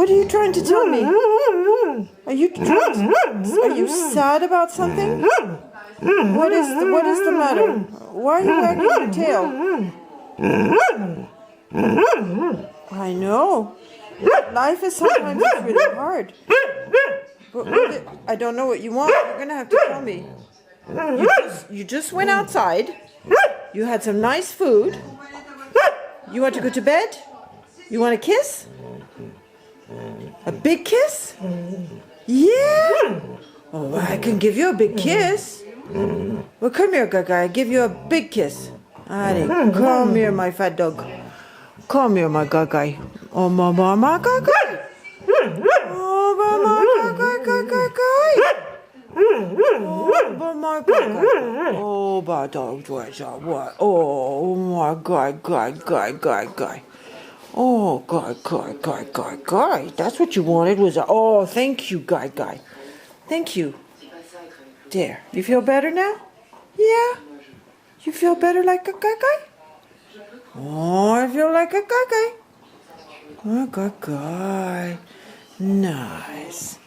What are you trying to tell me? Are you sad about something? What is the matter? Why are you wagging your tail? I know. Life is sometimes it's really hard. But I don't know what you want. You're gonna have to tell me. You just went outside. You had some nice food. You want to go to bed? You want a kiss? A big kiss? Yeah. Oh, I can give you a big kiss. Well, come here, Gaga. I'll give you a big kiss. Allez, come here, my fat dog. Come here, my Gaga. Oh, my Gaga. Oh, my Gaga. Oh, my Gaga. Oh, my dog. What? Oh, my guy. Oh, guy. That's what you wanted, was a... Oh, thank you, guy. Thank you. There. You feel better now? Yeah? You feel better like a guy? Oh, I feel like a guy. Oh, guy. Nice.